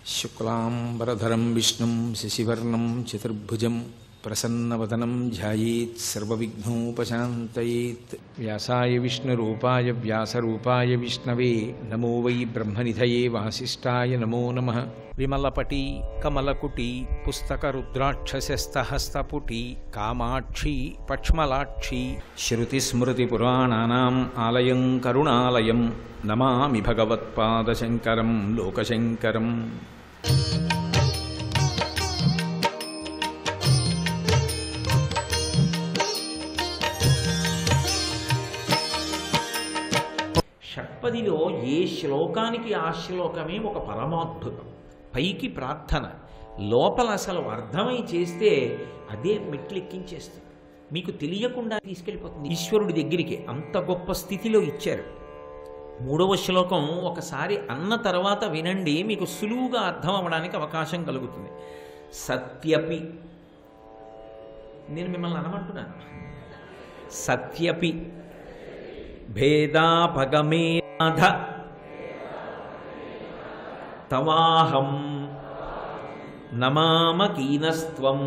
शुक्लांबरधरं विष्णुं शशिवर्णं चतुर्भुजं प्रसन्नवदनं ध्यायेत् सर्वविघ्नोपशान्तयेत्। व्यासाय विष्णुरूपाय व्यासरूपाय विष्णवे नमो वै ब्रह्मनिधये वासिष्ठाय नमो नमः। विमलपटी कमलकुटी पुस्तकरुद्राक्षसस्तहस्तपुटी कामाक्षी पक्ष्मलाक्षी श्रुतिस्मृतिपुराणानाम् आलयं करुणालयं नमामि भगवत्पादशङ्करं लोकशङ्करम्। షట్పదిలో ఏ శ్లోకానికి ఆ శ్లోకమే ఒక పరమాద్భుతం. పైకి ప్రార్థన, లోపల అసలు అర్థమై చేస్తే అదే మెట్లెక్కించేస్తుంది, మీకు తెలియకుండా తీసుకెళ్ళిపోతుంది ఈశ్వరుడి దగ్గరికి. అంత గొప్ప స్థితిలో ఇచ్చారు. 3వ శ్లోకం ఒకసారి అన్న తర్వాత వినండి, మీకు సులువుగా అర్థం అవ్వడానికి అవకాశం కలుగుతుంది. సత్యపి, నేను మిమ్మల్ని అనమంటున్నాను, సత్యపి భేదాపగమేనాథ తవాహం నమామకీనస్త్వం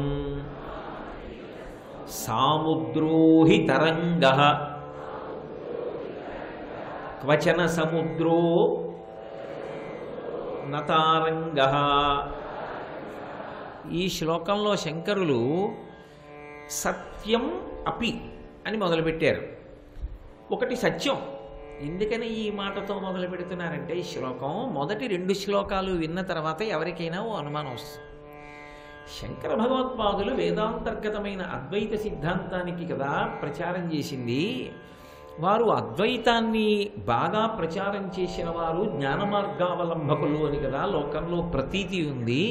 సాముద్రోహి తరంగః క్వచన సముద్రో నతారంగః. ఈ శ్లోకంలో శంకరులు సత్యం అపి అని మొదలుపెట్టారు. ఒకటి సత్యం. ఎందుకని ఈ మాటతో మొదలు పెడుతున్నారంటే, ఈ శ్లోకం మొదటి 2 శ్లోకాలు విన్న తర్వాత ఎవరికైనా ఓ అనుమానం వస్తుంది. శంకర భగవత్పాదులు వేదాంతర్గతమైన అద్వైత సిద్ధాంతానికి కదా ప్రచారం చేసింది. వారు అద్వైతాన్ని బాగా ప్రచారం చేసిన వారు జ్ఞాన మార్గావలంబకులు అని కదా లోకంలో ప్రతీతి ఉంది.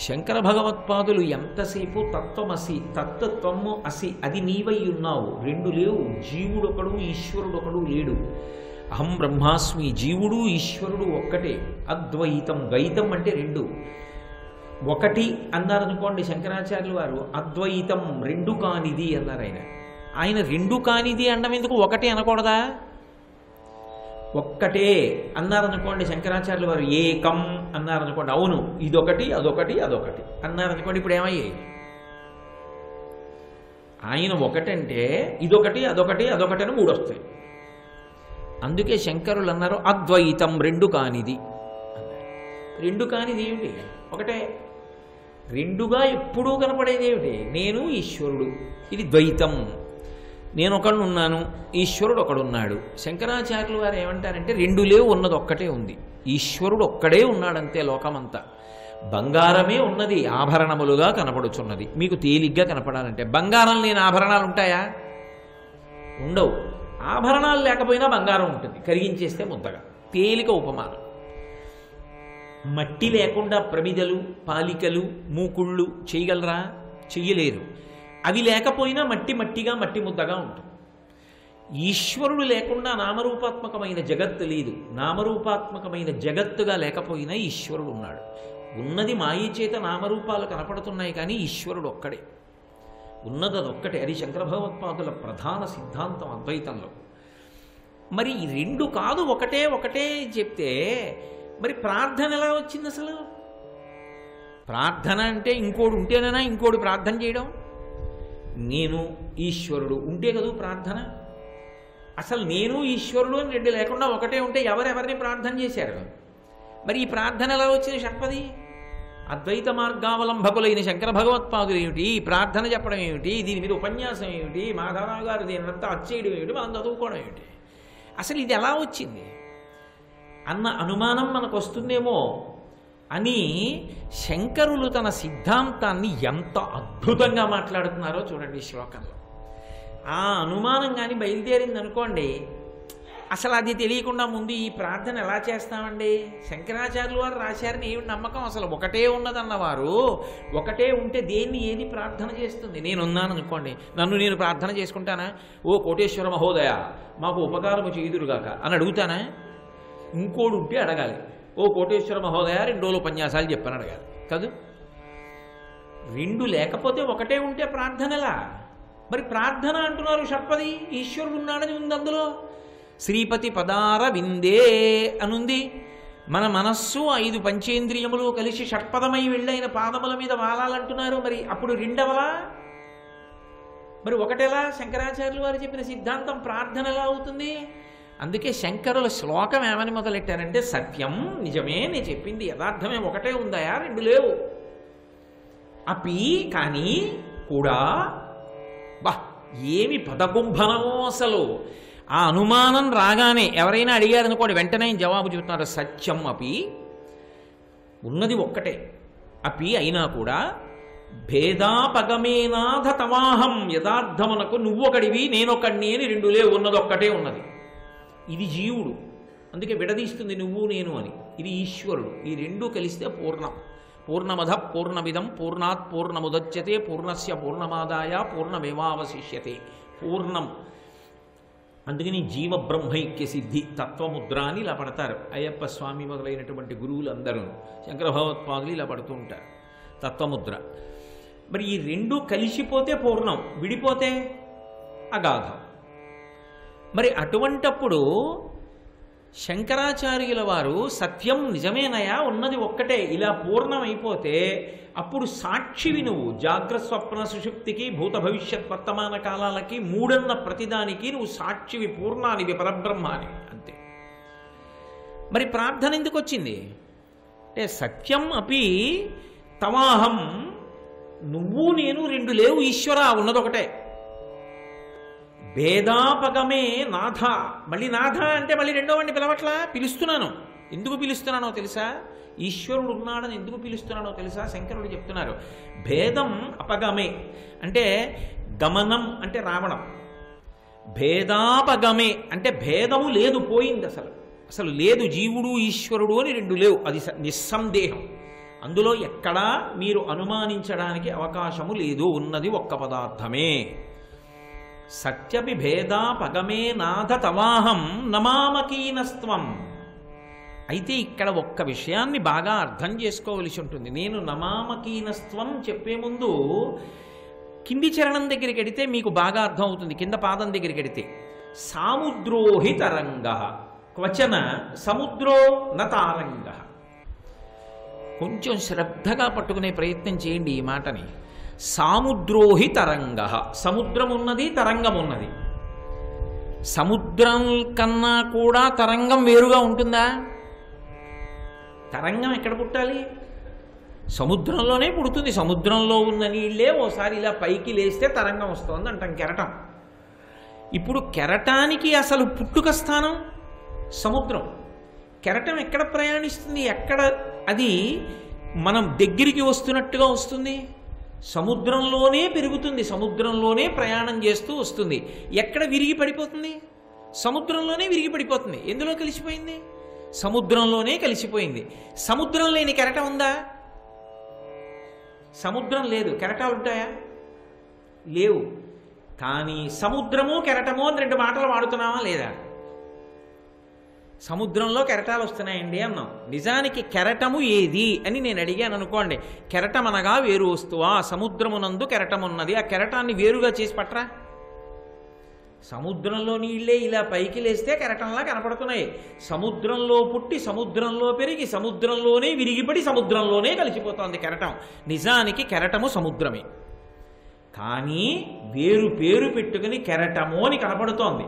శంకర భగవత్పాదులు ఎంతసేపు తత్వమసి, తత్వము అసి, అది నీవై ఉన్నావు, 2 లేవు, జీవుడొకడు ఈశ్వరుడొకడు లేడు. అహం బ్రహ్మాస్మి, జీవుడు ఈశ్వరుడు ఒక్కటే. అద్వైతం, ద్వైతం అంటే 2. ఒకటి అన్నారనుకోండి శంకరాచార్యులు వారు, అద్వైతం 2 కానిది అన్నారు. ఆయన 2 కానిది అనడం ఎందుకు, ఒకటి అనకూడదా? ఒక్కటే అన్నారనుకోండి శంకరాచార్యులు వారు, ఏకం అన్నారనుకోండి, అవును ఇదొకటి అదొకటి అదొకటి అన్నారనుకోండి, ఇప్పుడు ఏమయ్యాయి? ఆయన ఒకటంటే ఇదొకటి అదొకటి అదొకటి అని 3 వస్తాయి. అందుకే శంకరులు అన్నారు అద్వైతం 2 కానిది. 2 కానిది ఏమిటి? ఒకటే. 2గా ఎప్పుడూ కనపడేది ఏమిటి? నేను ఈశ్వరుడు, ఇది ద్వైతం. నేను ఒకడున్నాను, ఈశ్వరుడు ఒకడున్నాడు. శంకరాచార్యులు వారు ఏమంటారంటే 2 లేవు, ఉన్నది ఒక్కటే ఉంది. ఈశ్వరుడు ఒక్కడే ఉన్నాడంతే. లోకమంతా బంగారమే ఉన్నది, ఆభరణములుగా కనపడుచున్నది. మీకు తేలిగ్గా కనపడాలంటే, బంగారం లేని ఆభరణాలు ఉంటాయా? ఉండవు. ఆభరణాలు లేకపోయినా బంగారం ఉంటుంది, కరిగించేస్తే ముద్దగా. తేలిక ఉపమానం. మట్టి లేకుండా ప్రమిదలు, పాలికలు, మూకుళ్ళు చేయగలరా? చెయ్యలేరు. అవి లేకపోయినా మట్టి మట్టిగా, మట్టి ముద్దగా ఉంటుంది. ఈశ్వరుడు లేకుండా నామరూపాత్మకమైన జగత్తు లేదు. నామరూపాత్మకమైన జగత్తుగా లేకపోయినా ఈశ్వరుడు ఉన్నాడు. ఉన్నది మాయ చేత నామరూపాలు కనపడుతున్నాయి, కానీ ఈశ్వరుడు ఒక్కడే. ఉన్నది అదొక్కటే. అది శంకర భగవత్పాదుల ప్రధాన సిద్ధాంతం అద్వైతంలో. మరి ఈ 2 కాదు, ఒకటే ఒకటే చెప్తే మరి ప్రార్థన ఎలా వచ్చింది అసలు? ప్రార్థన అంటే ఇంకోడు ఉంటేనేనా ఇంకోడు ప్రార్థన చేయడం? నేను ఈశ్వరుడు ఉంటే కదూ ప్రార్థన. అసలు నేను ఈశ్వరుడు అని 2 లేకుండా ఒకటే ఉంటే ఎవరెవరిని ప్రార్థన చేశారు? మరి ఈ ప్రార్థన ఎలా వచ్చింది? షట్పది. అద్వైత మార్గావలంబకులైన శంకర భగవత్పాదులు ఏమిటి, ఈ ప్రార్థన చెప్పడం ఏమిటి, దీని మీద ఉపన్యాసం ఏమిటి, మాధవరావు గారు దీనంతా అచ్చేయడం ఏమిటి, మనం చదువుకోవడం ఏమిటి, అసలు ఇది ఎలా వచ్చింది అన్న అనుమానం మనకు వస్తుందేమో అని శంకరులు తన సిద్ధాంతాన్ని ఎంత అద్భుతంగా మాట్లాడుతున్నారో చూడండి ఈ శ్లోకంలో. ఆ అనుమానం కానీ బయలుదేరింది అనుకోండి, అసలు అది తెలియకుండా ముందు ఈ ప్రార్థన ఎలా చేస్తామండి? శంకరాచార్యులు వారు రాశారని ఏమి నమ్మకం? అసలు ఒకటే ఉన్నదన్నవారు ఒకటే ఉంటే దేన్ని ఏది ప్రార్థన చేస్తుంది? నేనున్నాను అనుకోండి, నన్ను నేను ప్రార్థన చేసుకుంటానా? ఓ కోటేశ్వర మహోదయ మాకు ఉపకారము చేయుదురుగాక అని అడుగుతానా? ఇంకోడు ఉంటే అడగాలి. ఓ కోటేశ్వర మహోదయ 2 రోజులు ఉపన్యాసాలు చెప్పని అడగాలి కాదు. 2 లేకపోతే ఒకటే ఉంటే ప్రార్థనలా? మరి ప్రార్థన అంటున్నారు షట్పది, ఈశ్వరుడు ఉన్నాడని ఉంది అందులో. శ్రీపతి పదార విందే అనుంది, మన మనస్సు 5 పంచేంద్రియములు కలిసి షట్పదమై వెళ్ళైన పాదముల మీద వాలాలంటున్నారు. మరి అప్పుడు రెండవలా? మరి ఒకటెలా? శంకరాచార్యులు వారు చెప్పిన సిద్ధాంతం ప్రార్థన ఎలా అవుతుంది? అందుకే శంకరుల శ్లోకం ఏమని మొదలెట్టారంటే, సత్యం నిజమే, నేను చెప్పింది యథార్థమే, ఒకటే ఉందాయా, 2 లేవు. అపి కానీ కూడా, బా ఏమి పదకుంభనమో అసలు. ఆ అనుమానం రాగానే ఎవరైనా అడిగారనుకోండి వెంటనే జవాబు చెబుతున్నారు, సత్యం అపి, ఉన్నది ఒక్కటే. అపి అయినా కూడా, భేదాపగమేనాథ తమాహం, యథార్థమునకు నువ్వొకడివి నేనొకడిని అని 2 లేవు, ఉన్నది ఒక్కటే ఉన్నది. ఇది జీవుడు, అందుకే విడదీస్తుంది నువ్వు నేను అని. ఇది ఈశ్వరుడు. ఈ 2 కలిస్తే పూర్ణం. పూర్ణమధ పూర్ణమిదం పూర్ణాత్ పూర్ణముదచ్యతే పూర్ణస్య పూర్ణమాదాయ పూర్ణమేవావశిష్యతే. పూర్ణం. అందుకని జీవబ్రహ్మైక్య సిద్ధి తత్వముద్ర అని ఇలా పడతారు అయ్యప్ప స్వామి మొదలైనటువంటి గురువులందరూ. శంకర భగవత్పాదులు ఇలా పడుతూ ఉంటారు తత్వముద్ర. మరి ఈ 2 కలిసిపోతే పూర్ణం, విడిపోతే అగాధం. మరి అటువంటప్పుడు శంకరాచార్యుల వారు సత్యం నిజమేనయా, ఉన్నది ఒక్కటే, ఇలా పూర్ణమైపోతే అప్పుడు సాక్షివి నువ్వు. జాగ్రత్త స్వప్న సుషుప్తికి భూత భవిష్యత్ వర్తమాన కాలాలకి 3 ప్రతిదానికి నువ్వు సాక్షివి, పూర్ణానివి, పరబ్రహ్మాని అంతే. మరి ప్రార్థన ఎందుకు వచ్చింది అంటే, సత్యం అపి తమాహం, నువ్వు నేను 2 లేవు ఈశ్వర, ఉన్నదొకటే. భేదాపగమే నాథ, మళ్ళీ నాథ అంటే మళ్ళీ 2వ వాడిని పిలవట్లా, పిలుస్తున్నాను. ఎందుకు పిలుస్తున్నానో తెలుసా? ఈశ్వరుడు ఉన్నాడని ఎందుకు పిలుస్తున్నానో తెలుసా? శంకరుడు చెప్తున్నారు, భేదం అపగమే అంటే గమనం అంటే రావడం, భేదాపగమే అంటే భేదము లేదు, పోయింది, అసలు లేదు. జీవుడు ఈశ్వరుడు అని 2 లేవు, అది నిస్సందేహం. అందులో ఎక్కడా మీరు అనుమానించడానికి అవకాశము లేదు, ఉన్నది ఒక్క పదార్థమే. సత్యపి భేదాపగమే నాథ తవాహం నమామకీనస్త్వం. అయితే ఇక్కడ ఒక్క విషయాన్ని బాగా అర్థం చేసుకోవలసి ఉంటుంది. నేను నమామకీనస్త్వం చెప్పే ముందు కింది చరణం దగ్గరికి వెడితే మీకు బాగా అర్థం అవుతుంది. కింద పాదం దగ్గరికి వెడితే, సాముద్రోహి తరంగ క్వచన సముద్రో నతారంగ. కొంచెం శ్రద్ధగా పట్టుకునే ప్రయత్నం చేయండి ఈ మాటని. సాముద్రోహి తరంగ, సముద్రం ఉన్నది, తరంగం ఉన్నది. సముద్రం కన్నా కూడా తరంగం వేరుగా ఉంటుందా? తరంగం ఎక్కడ పుట్టాలి? సముద్రంలోనే పుడుతుంది. సముద్రంలో ఉన్న నీళ్ళే ఓసారి ఇలా పైకి లేస్తే తరంగం వస్తుంది అంటాం, కెరటం. ఇప్పుడు కెరటానికి అసలు పుట్టుక స్థానం సముద్రం. కెరటం ఎక్కడ ప్రయాణిస్తుంది? ఎక్కడ అది మనం దగ్గరికి వస్తున్నట్టుగా వస్తుంది? సముద్రంలోనే పెరుగుతుంది, సముద్రంలోనే ప్రయాణం చేస్తూ వస్తుంది. ఎక్కడ విరిగి పడిపోతుంది? సముద్రంలోనే విరిగి పడిపోతుంది. ఎందులో కలిసిపోయింది? సముద్రంలోనే కలిసిపోయింది. సముద్రం లేని కెరటం ఉందా? సముద్రం లేదు, కెరటాలు ఉంటాయా? లేవు. కానీ సముద్రము కెరటము అని 2 మాటలు వాడుతున్నామా లేదా? సముద్రంలో కెరటాలు వస్తున్నాయండి అన్నాం. నిజానికి కెరటము ఏది అని నేను అడిగాను అనుకోండి, కెరటం అనగా వేరు వస్తువా? సముద్రమునందు కెరటమున్నది. ఆ కెరటాన్ని వేరుగా చేసి పట్రా. సముద్రంలో నీళ్ళే ఇలా పైకి లేస్తే కెరటంలా కనపడుతున్నాయి. సముద్రంలో పుట్టి సముద్రంలో పెరిగి సముద్రంలోనే విరిగిపడి సముద్రంలోనే కలిసిపోతోంది కెరటం. నిజానికి కెరటము సముద్రమే, కానీ వేరు పేరు పెట్టుకుని కెరటము అని కనపడుతోంది.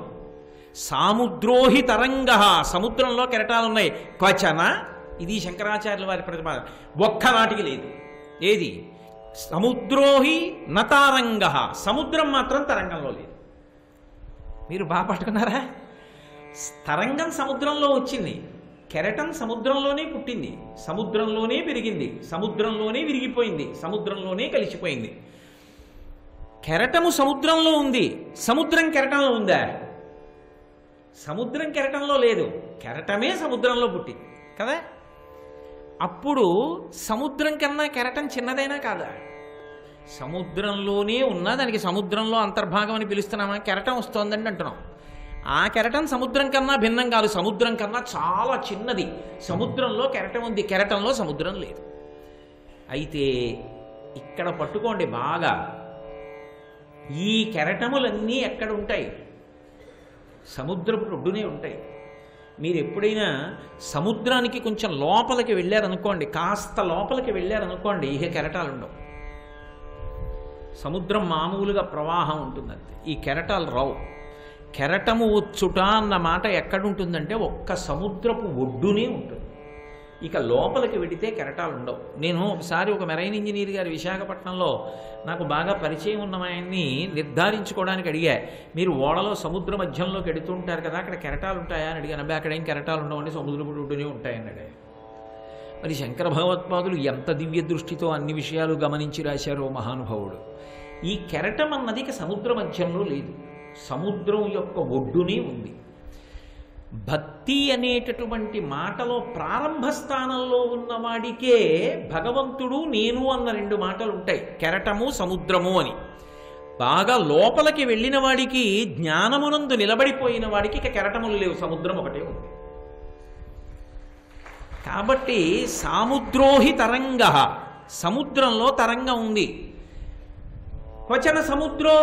సాముద్రోహి తరంగ, సముద్రంలో కెరటాలున్నాయి. క్వచన, ఇది శంకరాచార్యుల వారి ప్రతిపాదన, ఒక్కనాటికి లేదు. ఏది? సముద్రోహి నతారంగ, సముద్రం మాత్రం తరంగంలో లేదు. మీరు బాగా పట్టుకున్నారా? తరంగం సముద్రంలో వచ్చింది, కెరటం సముద్రంలోనే పుట్టింది, సముద్రంలోనే పెరిగింది, సముద్రంలోనే విరిగిపోయింది, సముద్రంలోనే కలిసిపోయింది. కెరటము సముద్రంలో ఉంది, సముద్రం కెరటంలో ఉందా? సముద్రం కెరటంలో లేదు, కెరటమే సముద్రంలో పుట్టింది కదా. అప్పుడు సముద్రం కన్నా కెరటం చిన్నదైనా కాదా? సముద్రంలోనే ఉన్నా దానికి సముద్రంలో అంతర్భాగం అని పిలుస్తున్నామా? కెరటం వస్తోందండి అంటున్నాం. ఆ కెరటం సముద్రం కన్నా భిన్నం కాదు, సముద్రం కన్నా చాలా చిన్నది. సముద్రంలో కెరటం ఉంది, కెరటంలో సముద్రం లేదు. అయితే ఇక్కడ పట్టుకోండి బాగా, ఈ కెరటములన్నీ ఎక్కడ ఉంటాయి? సముద్రపు ఒడ్డునే ఉంటాయి. మీరు ఎప్పుడైనా సముద్రానికి కొంచెం లోపలికి వెళ్ళారనుకోండి, కాస్త లోపలికి వెళ్ళారనుకోండి, ఇక కెరటాలు ఉండవు. సముద్రం మామూలుగా ప్రవాహం ఉంటుందంతే, ఈ కెరటాలు రావు. కెరటము వచ్చుట అన్న మాట ఎక్కడుంటుందంటే ఒక్క సముద్రపు ఒడ్డునే ఉంటుంది. ఇక లోపలికి వెడితే కెరటాలు ఉండవు. నేను ఒకసారి ఒక మెరైన్ ఇంజనీర్ గారు విశాఖపట్నంలో నాకు బాగా పరిచయం ఉన్న ఆయన్ని నిర్ధారించుకోవడానికి అడిగా, మీరు ఓడలో సముద్ర మధ్యంలోకి ఎడుతుంటారు కదా, అక్కడ కెరటాలు ఉంటాయా అని అడిగాను. అక్కడ ఏం కెరటాలు ఉండవండి, సముద్రపు ఒడ్డునే ఉంటాయన్నాడు. మరి శంకర భగవత్పాదులు ఎంత దివ్య దృష్టితో అన్ని విషయాలు గమనించి రాశారో మహానుభావుడు. ఈ కెరటం అన్నది ఇక సముద్ర మధ్యంలో లేదు, సముద్రం యొక్క ఒడ్డునే ఉంది. భక్తి అనేటటువంటి మాటలో ప్రారంభ స్థానంలో ఉన్నవాడికే భగవంతుడు నేను అన్న రెండు మాటలు ఉంటాయి, కెరటము సముద్రము అని. బాగా లోపలికి వెళ్ళిన వాడికి, జ్ఞానమునందు నిలబడిపోయిన వాడికి ఇక కెరటములు లేవు, సముద్రం ఒకటే ఉంది. కాబట్టి సాముద్రోహి తరంగ, సముద్రంలో తరంగం ఉంది. క్వచన సముద్రో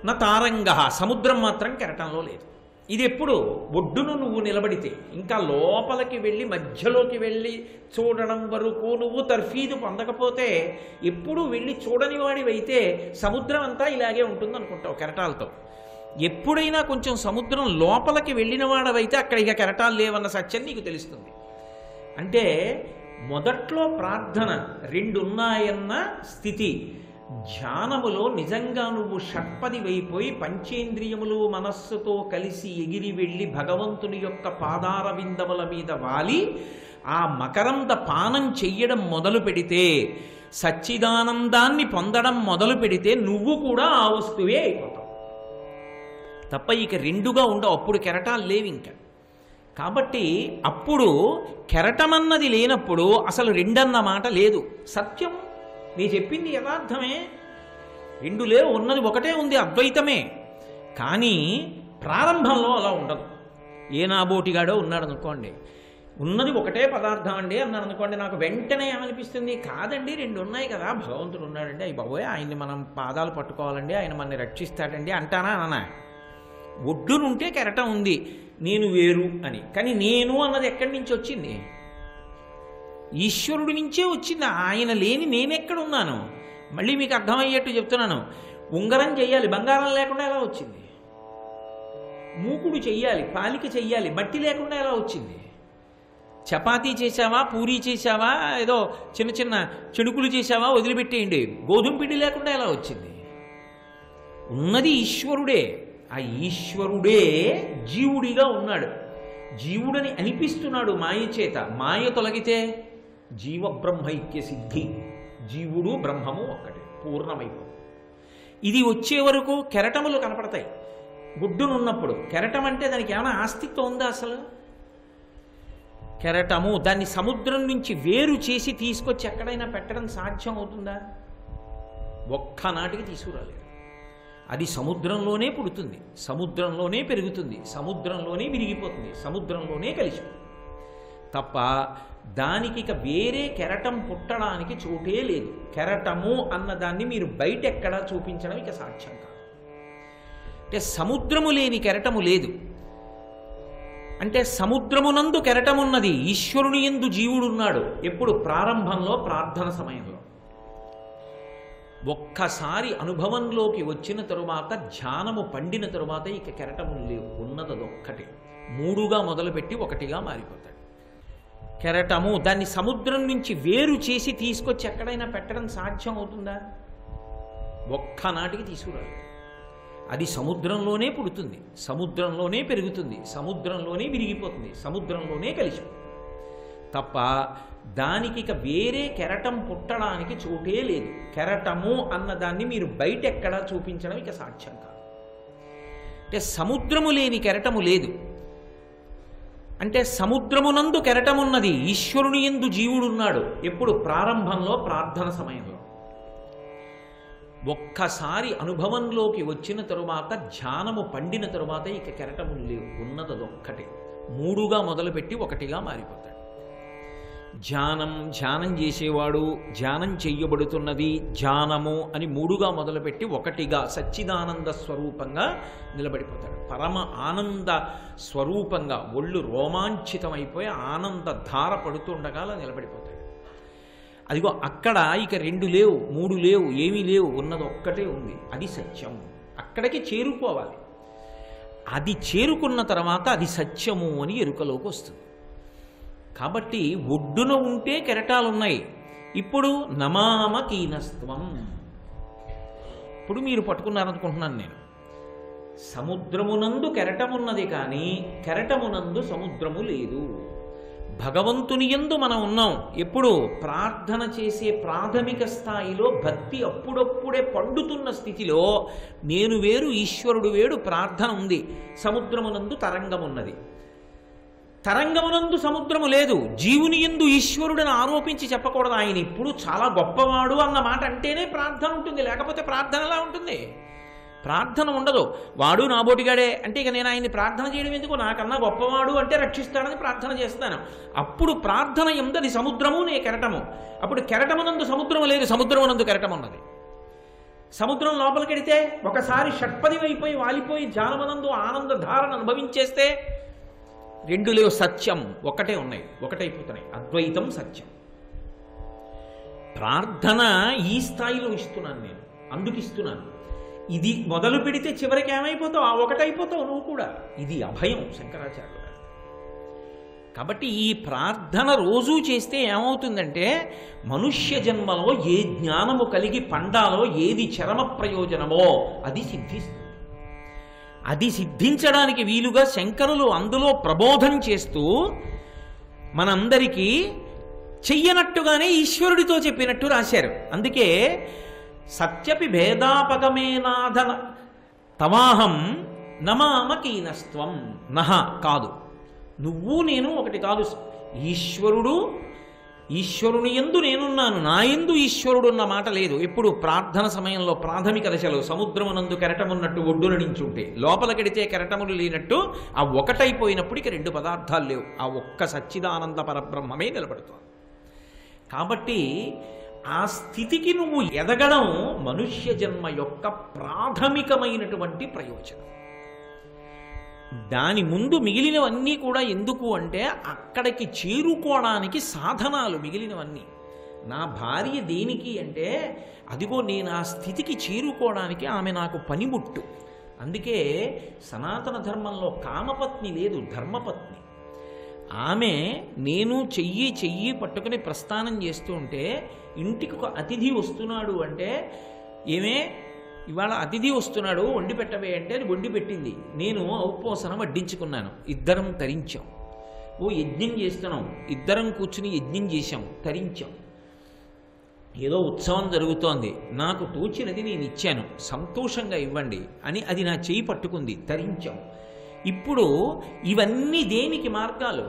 నా తారంగ, సముద్రం మాత్రం కెరటంలో లేదు. ఇది ఎప్పుడు ఒడ్డును నువ్వు నిలబడితే, ఇంకా లోపలికి వెళ్ళి మధ్యలోకి వెళ్ళి చూడడం వరకు నువ్వు తర్ఫీదు పొందకపోతే, ఎప్పుడు వెళ్ళి చూడని వాడివైతే సముద్రం అంతా ఇలాగే ఉంటుంది అనుకుంటావు కెరటాలతో. ఎప్పుడైనా కొంచెం సముద్రం లోపలికి వెళ్ళిన వాడవైతే అక్కడ ఇక కెరటాలు లేవన్న సత్యం నీకు తెలుస్తుంది. అంటే మొదట్లో ప్రార్థన రెండున్నాయన్న స్థితి, ధ్యానములో నిజంగా నువ్వు షట్పది వైపోయి పంచేంద్రియములు మనస్సుతో కలిసి ఎగిరి వెళ్ళి భగవంతుని యొక్క పాదార విందముల మీద వాలి ఆ మకరంద పానం చెయ్యడం మొదలు పెడితే, సచ్చిదానందాన్ని పొందడం మొదలు పెడితే నువ్వు కూడా ఆ వస్తువే అయిపోతావు తప్ప ఇక రెండుగా ఉండవు. అప్పుడు కెరటాలు లేవు ఇంకా. కాబట్టి అప్పుడు కెరటమన్నది లేనప్పుడు అసలు రెండన్న మాట లేదు. సత్యం నీ చెప్పింది యథార్థమే, రెండు లేవు, ఉన్నది ఒకటే ఉంది, అద్వైతమే. కానీ ప్రారంభంలో అలా ఉండదు. ఏ నాబోటిగాడో ఉన్నాడు అనుకోండి, ఉన్నది ఒకటే పదార్థం అండి అన్నాడు అనుకోండి, నాకు వెంటనే ఏమనిపిస్తుంది, కాదండి రెండు ఉన్నాయి కదా, భగవంతుడు ఉన్నాడండి, అయ్యి బాబోయ్ ఆయన్ని మనం పాదాలు పట్టుకోవాలండి, ఆయన మనని రక్షిస్తాడండి అంటానా అనా? ఒడ్డునుంటే కెరటం ఉంది, నేను వేరు అని. కానీ నేను అన్నది ఎక్కడి నుంచి వచ్చింది? ఈశ్వరుడి నుంచే వచ్చింది. ఆయన లేని నేనెక్కడున్నాను? మళ్ళీ మీకు అర్థమయ్యేట్టు చెప్తున్నాను. ఉంగరం చెయ్యాలి, బంగారం లేకుండా ఎలా వచ్చింది? మూకుడు చెయ్యాలి, పాలిక చెయ్యాలి, మట్టి లేకుండా ఎలా వచ్చింది? చపాతీ చేసావా, పూరీ చేసావా, ఏదో చిన్న చిన్న చెడుకులు చేసావా, వదిలిపెట్టేయండి, గోధుమ పిండి లేకుండా ఎలా వచ్చింది? ఉన్నది ఈశ్వరుడే. ఆ ఈశ్వరుడే జీవుడిగా ఉన్నాడు, జీవుడని అనిపిస్తున్నాడు మాయ చేత. మాయ తొలగితే జీవబ్రహ్మైక్య సిద్ధి, జీవుడు బ్రహ్మము ఒక్కటే, పూర్ణమైపోతుంది. ఇది వచ్చే వరకు కెరటములు కనపడతాయి గుడ్డునున్నప్పుడు. కెరటం అంటే దానికి ఏమైనా ఆస్తిత్వం ఉందా అసలు? కెరటము, దాన్ని సముద్రం నుంచి వేరు చేసి తీసుకొచ్చి ఎక్కడైనా పెట్టడం సాధ్యం అవుతుందా? ఒక్కనాటికి తీసుకురాలేదు. అది సముద్రంలోనే పుడుతుంది, సముద్రంలోనే పెరుగుతుంది, సముద్రంలోనే విరిగిపోతుంది, సముద్రంలోనే కలిసిపోతుంది తప్ప దానికి ఇక వేరే కెరటం పుట్టడానికి చోటే లేదు. కెరటము అన్నదాన్ని మీరు బయట ఎక్కడా చూపించడం ఇక సాధ్యం కాదు. అంటే సముద్రము లేని కెరటము లేదు. అంటే సముద్రమునందు కెరటమున్నది, ఈశ్వరుని యందు జీవుడున్నాడు. ఎప్పుడు? ప్రారంభంలో, ప్రార్థన సమయంలో. ఒక్కసారి అనుభవంలోకి వచ్చిన తరువాత, ధ్యానము పండిన తరువాత ఇక కెరటములు లేవు, ఉన్నదొక్కటే. మూడుగా మొదలుపెట్టి ఒకటిగా మారిపోతాడు. కెరటము, దాన్ని సముద్రం నుంచి వేరు చేసి తీసుకొచ్చి ఎక్కడైనా పెట్టడం సాధ్యం అవుతుందా? ఒక్కనాటికి తీసుకురాలేదు. అది సముద్రంలోనే పుడుతుంది, సముద్రంలోనే పెరుగుతుంది, సముద్రంలోనే విరిగిపోతుంది, సముద్రంలోనే కలిసిపోతుంది తప్ప దానికి ఇక వేరే కెరటం పుట్టడానికి చోటే లేదు. కెరటము అన్నదాన్ని మీరు బయట ఎక్కడా చూపించడం ఇక సాధ్యం కాదు. అంటే సముద్రము లేని కెరటము లేదు. అంటే సముద్రమునందు కెరటమున్నది, ఈశ్వరుని యందు జీవుడున్నాడు. ఎప్పుడు? ప్రారంభంలో, ప్రార్థన సమయంలో. ఒక్కసారి అనుభవంలోకి వచ్చిన తరువాత, ధ్యానము పండిన తరువాత ఇక కెరటములు లేవు, ఉన్నదొక్కటే. మూడుగా మొదలుపెట్టి ఒకటిగా మారిపోతాడు. ధ్యానం చేసేవాడు, ధ్యానం చెయ్యబడుతున్నది, ధ్యానము అని మూడుగా మొదలుపెట్టి ఒకటిగా సచ్చిదానంద స్వరూపంగా నిలబడిపోతాడు. పరమ ఆనంద స్వరూపంగా ఒళ్ళు రోమాంచితమైపోయి ఆనంద ధార పడుతుండగా అలా నిలబడిపోతాడు. అదిగో అక్కడ ఇక 2 లేవు, 3 లేవు, ఏమీ లేవు, ఉన్నది ఒక్కటే ఉంది. అది సత్యం. అక్కడికి చేరుకోవాలి. అది చేరుకున్న తర్వాత అది సత్యము అని ఎరుకలోకి వస్తుంది. కాబట్టి ఒడ్డున ఉంటే కెరటాలున్నాయి. ఇప్పుడు నమామ కీనస్త్వం. ఇప్పుడు మీరు పట్టుకున్నారనుకుంటున్నాను నేను. సముద్రమునందు కెరటమున్నది కానీ కెరటమునందు సముద్రము లేదు. భగవంతుని యందు మనం ఉన్నాం. ఎప్పుడు ప్రార్థన చేసే ప్రాథమిక స్థాయిలో భక్తి అప్పుడప్పుడే పండుతున్న స్థితిలో నేను వేరు ఈశ్వరుడు వేడు ప్రార్థన ఉంది. సముద్రమునందు తరంగమున్నది. తరంగమునందు సముద్రము లేదు. జీవుని యందు ఈశ్వరుడని ఆరోపించి చెప్పకూడదు. ఆయన ఇప్పుడు చాలా గొప్పవాడు అన్న మాట అంటేనే ప్రార్థన ఉంటుంది. లేకపోతే ప్రార్థన ఎలా ఉంటుంది? ప్రార్థన ఉండదు. వాడు నాబోటిగాడే అంటే ఇక నేను ఆయన్ని ప్రార్థన చేయడం ఎందుకు? నాకన్నా గొప్పవాడు అంటే రక్షిస్తాడని ప్రార్థన చేస్తాను. అప్పుడు ప్రార్థన ఎందది సముద్రము, నే కెరటము. అప్పుడు కెరటమునందు సముద్రము లేదు, సముద్రమునందు కెరటం ఉన్నది. సముద్రం లోపలికెడితే ఒకసారి షట్పదివైపోయి వాలిపోయి జాలమునందు ఆనంద ధారను అనుభవించేస్తే 2 లేవు, సత్యం ఒకటే ఉన్నాయి, ఒకటైపోతున్నాయి. అద్వైతం సత్యం. ప్రార్థన ఈ స్థాయిలో ఇస్తున్నాను నేను, అందుకు ఇస్తున్నాను. ఇది మొదలు పెడితే చివరికి ఏమైపోతావు? ఆ ఒకటైపోతావు నువ్వు కూడా. ఇది అభయం శంకరాచార్యులు గారు. కాబట్టి ఈ ప్రార్థన రోజూ చేస్తే ఏమవుతుందంటే మనుష్య జన్మలో ఏ జ్ఞానము కలిగి పండాలో, ఏది చరమ ప్రయోజనమో అది సిద్ధిస్తుంది. అది సిద్ధించడానికి వీలుగా శంకరులు అందులో ప్రబోధం చేస్తూ మనందరికీ చెయ్యనట్టుగానే ఈశ్వరుడితో చెప్పినట్టు రాశారు. అందుకే సత్యపి భేదాపగమేనాథన తవాహం నమామ కీనస్త్వం. నహ కాదు, నువ్వు నేను ఒకటి కాదు. ఈశ్వరుని యందు నేనున్నాను, నా యందు ఈశ్వరుడున్న మాట లేదు. ఎప్పుడు ప్రార్థన సమయంలో ప్రాథమిక దశలో సముద్రమునందు కెరటమున్నట్టు ఒడ్డున నించుంటే, లోపలికెడితే కెరటములు లేనట్టు ఆ ఒకటైపోయినప్పుడు ఇక 2 పదార్థాలు లేవు. ఆ ఒక్క సచ్చిదానంద పరబ్రహ్మమే నిలబడుతుంది. కాబట్టి ఆ స్థితికి నువ్వు ఎదగడం మనుష్య జన్మ యొక్క ప్రాథమికమైనటువంటి ప్రయోజనం. దాని ముందు మిగిలినవన్నీ కూడా ఎందుకు అంటే అక్కడికి చేరుకోవడానికి సాధనాలు మిగిలినవన్నీ. నా భార్య దేనికి అంటే అదిగో నేను ఆ స్థితికి చేరుకోవడానికి ఆమె నాకు పనిముట్టు. అందుకే సనాతన ధర్మంలో కామపత్ని లేదు, ధర్మపత్ని. ఆమె నేను చెయ్యి పట్టుకుని ప్రస్థానం చేస్తూ ఉంటే ఇంటికి ఒక అతిథి వస్తున్నాడు అంటే, ఏమే ఇవాళ అతిథి వస్తున్నాడు వండి పెట్టవే అంటే అది వండి పెట్టింది. నేను ఔపోసనం వడ్డించుకున్నాను, ఇద్దరం తరించాం. ఓ యజ్ఞం చేస్తున్నాం, ఇద్దరం కూర్చుని యజ్ఞం చేశాం, తరించాం. ఏదో ఉత్సవం జరుగుతోంది, నాకు తోచినది నేను ఇచ్చాను, సంతోషంగా ఇవ్వండి అని అది నా చేయి పట్టుకుంది, తరించాం. ఇప్పుడు ఇవన్నీ దేనికి మార్గాలు?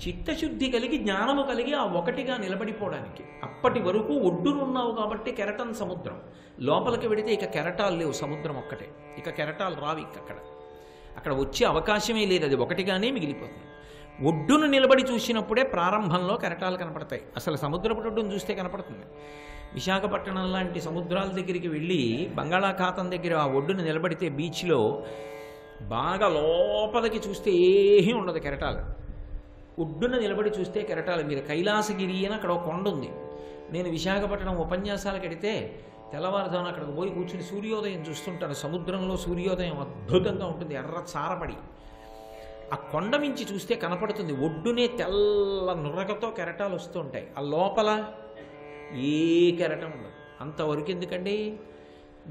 చిత్తశుద్ధి కలిగి జ్ఞానము కలిగి ఆ ఒకటిగా నిలబడిపోవడానికి. అప్పటి వరకు ఒడ్డునున్నావు కాబట్టి కెరటం సముద్రం, లోపలికి వెడితే ఇక కెరటాలు లేవు, సముద్రం ఒక్కటే. ఇక కెరటాలు రావు, అక్కడ వచ్చే అవకాశమే లేదు, అది ఒకటిగానే మిగిలిపోతుంది. ఒడ్డును నిలబడి చూసినప్పుడే ప్రారంభంలో కెరటాలు కనపడతాయి. అసలు సముద్రపు ఒడ్డును చూస్తే కనపడుతుంది. విశాఖపట్నం లాంటి సముద్రాల దగ్గరికి వెళ్ళి బంగాళాఖాతం దగ్గర ఆ ఒడ్డును నిలబడితే బీచ్లో బాగా లోపలికి చూస్తే ఏమీ ఉండదు కెరటాలు. ఒడ్డున నిలబడి చూస్తే కెరటాలు. మీరు కైలాసగిరి అని అక్కడ ఒక కొండ ఉంది. నేను విశాఖపట్నం ఉపన్యాసాలకు వెడితే తెల్లవారుజామున అక్కడికి పోయి కూర్చుని సూర్యోదయం చూస్తుంటాను. సముద్రంలో సూర్యోదయం అద్భుతంగా ఉంటుంది, ఎర్ర చారపడి. ఆ కొండ మించి చూస్తే కనపడుతుంది ఒడ్డునే తెల్ల నురగతో కెరటాలు వస్తూ ఉంటాయి. ఆ లోపల ఏ కెరటం ఉండదు. అంతవరకు ఎందుకండి?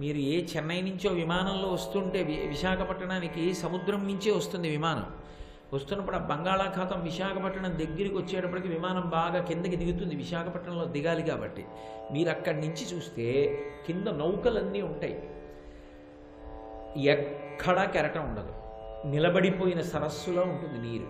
మీరు ఏ చెన్నై నుంచో విమానంలో వస్తుంటే విశాఖపట్నానికి సముద్రం నుంచే వస్తుంది విమానం. వస్తున్నప్పుడు ఆ బంగాళాఖాతం విశాఖపట్నం దగ్గరికి వచ్చేటప్పటికి విమానం బాగా కిందకి దిగుతుంది. విశాఖపట్నంలో దిగాలి కాబట్టి మీరు అక్కడి నుంచి చూస్తే కింద నౌకలన్నీ ఉంటాయి, ఎక్కడా కెరటం ఉండదు, నిలబడిపోయిన సరస్సులో ఉంటుంది నీరు.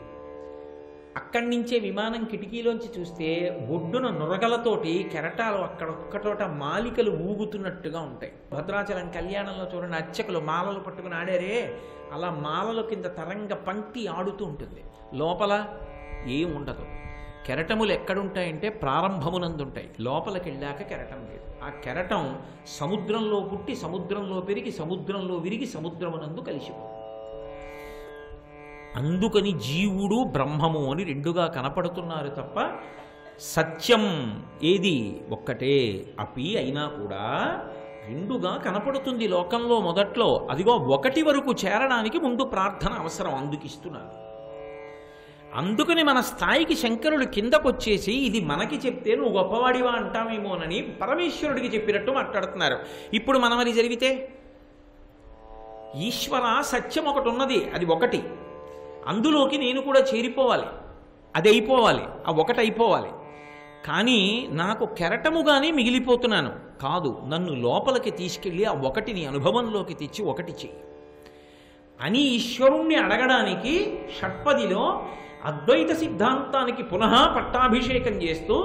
అక్కడి నుంచే విమానం కిటికీలోంచి చూస్తే ఒడ్డున నురగలతోటి కెరటాలు అక్కడొక్కటోట మాలికలు ఊగుతున్నట్టుగా ఉంటాయి. భద్రాచలం కళ్యాణంలో చూడండి, అర్చకులు మాలలు పట్టుకుని ఆడారే, అలా మాలల కింద తరంగ పంక్తి ఆడుతూ ఉంటుంది. లోపల ఏం ఉండదు, కెరటములు ఎక్కడుంటాయంటే ప్రారంభమునందుంటాయి, లోపలికి వెళ్ళాక కెరటం లేదు. ఆ కెరటం సముద్రంలో పుట్టి సముద్రంలో పెరిగి సముద్రంలో విరిగి సముద్రమునందు కలిసిపోతుంది. అందుకని జీవుడు బ్రహ్మము అని రెండుగా కనపడుతున్నారు తప్ప సత్యం ఏది ఒక్కటే. అపి అయినా కూడా రెండుగా కనపడుతుంది లోకంలో మొదట్లో. అదిగో ఒకటి వరకు చేరడానికి ముందు ప్రార్థన అవసరం, అందుకిస్తున్నారు. అందుకని మన స్థాయికి శంకరులు కిందకొచ్చేసి ఇది మనకి చెప్తే నువ్వు గొప్పవాడివా అంటామేమోనని పరమేశ్వరుడికి చెప్పినట్టు మాట్లాడుతున్నారు. ఇప్పుడు మనం అది జరిగితే ఈశ్వర సత్యం ఒకటి ఉన్నది, అది ఒకటి, అందులోకి నేను కూడా చేరిపోవాలి, అది అయిపోవాలి, ఆ ఒకటి అయిపోవాలి. కానీ నాకు కెరటముగానే మిగిలిపోతున్నాను కాదు, నన్ను లోపలికి తీసుకెళ్ళి ఆ ఒకటిని అనుభవంలోకి తెచ్చి ఒకటి చెయ్యి అని ఈశ్వరుణ్ణి అడగడానికి షట్పదిలో అద్వైత సిద్ధాంతానికి పునః పట్టాభిషేకం చేస్తూ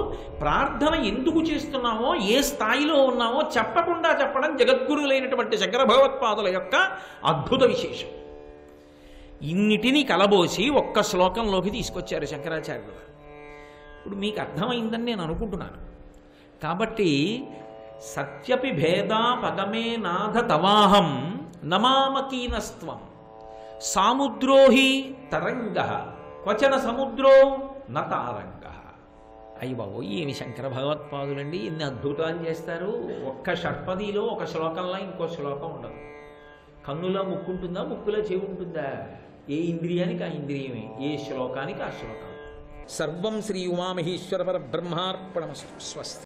ప్రార్థన ఎందుకు చేస్తున్నామో, ఏ స్థాయిలో ఉన్నామో చెప్పకుండా చెప్పడం జగద్గురువులైనటువంటి శంకర భగవత్పాదుల యొక్క అద్భుత విశేషం. ఇన్నిటినీ కలబోసి ఒక్క శ్లోకంలోకి తీసుకొచ్చారు శంకరాచార్యులు. ఇప్పుడు మీకు అర్థమైందని నేను అనుకుంటున్నాను. కాబట్టి సత్యపి భేదా పగమే నాథ తవాహం నమామకీనస్త్వం సాముద్రోహి తరంగ క్వచన సముద్రో నతారంగ. అయ్యి బాబు, ఏమి శంకర భగవత్పాదులండి, ఎన్ని అద్భుతాలు చేస్తారు. ఒక్క షట్పదిలో ఒక శ్లోకంలో ఇంకో శ్లోకం ఉండదు. కన్నులో ముక్కు ఉంటుందా, ముక్కులో చెవి ఉంటుందా? ఏ ఇంద్రియానికి ఆ ఇంద్రియమే, ఏ శ్లోకానికి ఆ శ్లోకం. సర్వం శ్రీ ఉమామహేశ్వర పరబ్రహ్మార్పణమస్తు. స్వస్తి.